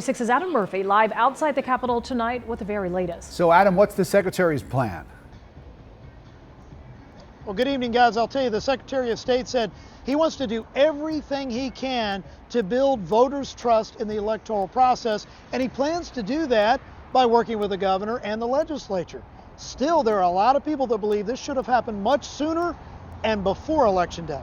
6's Adam Murphy live outside the Capitol tonight with the very latest. So Adam, what's the Secretary's plan? Well, good evening, guys. I'll tell you, the Secretary of State said he wants to do everything he can to build voters' trust in the electoral process, and he plans to do that by working with the governor and the legislature. Still, there are a lot of people that believe this should have happened much sooner and before Election Day.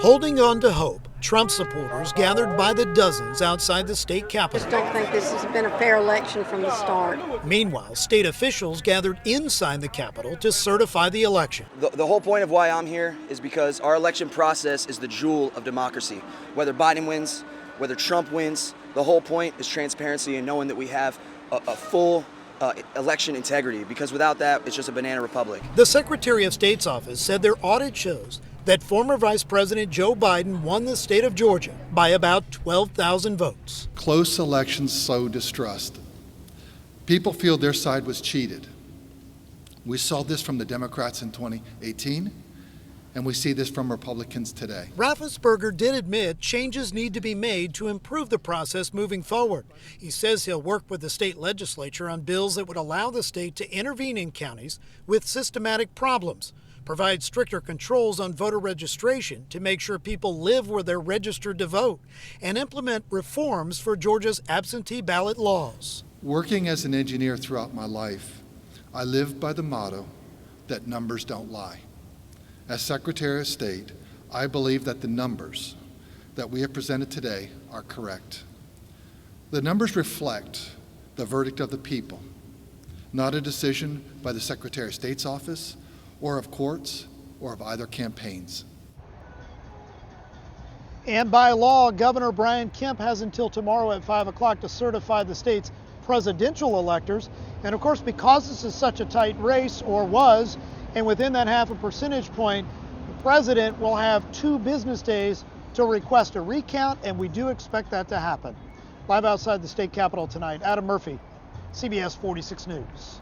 Holding on to hope, Trump supporters gathered by the dozens outside the state capitol. I don't think this has been a fair election from the start. Meanwhile, state officials gathered inside the Capitol to certify the election. The whole point of why I'm here is because our election process is the jewel of democracy. Whether Biden wins, whether Trump wins, the whole point is transparency and knowing that we have a full election integrity, because without that, it's just a banana republic. The Secretary of State's office said their audit shows that former Vice President Joe Biden won the state of Georgia by about 12,000 votes. Close elections sow distrust. People feel their side was cheated. We saw this from the Democrats in 2018, and we see this from Republicans today. Raffensperger did admit changes need to be made to improve the process moving forward. He says he'll work with the state legislature on bills that would allow the state to intervene in counties with systematic problems, provide stricter controls on voter registration to make sure people live where they're registered to vote, and implement reforms for Georgia's absentee ballot laws. Working as an engineer throughout my life, I live by the motto that numbers don't lie. As Secretary of State, I believe that the numbers that we have presented today are correct. The numbers reflect the verdict of the people, not a decision by the Secretary of State's office, or of courts, or of either campaigns. And by law, Governor Brian Kemp has until tomorrow at 5 o'clock to certify the state's presidential electors. And of course, because this is such a tight race, or was, and within that half a percentage point, the president will have 2 business days to request a recount, and we do expect that to happen. Live outside the state capitol tonight, Adam Murphy, CBS 46 News.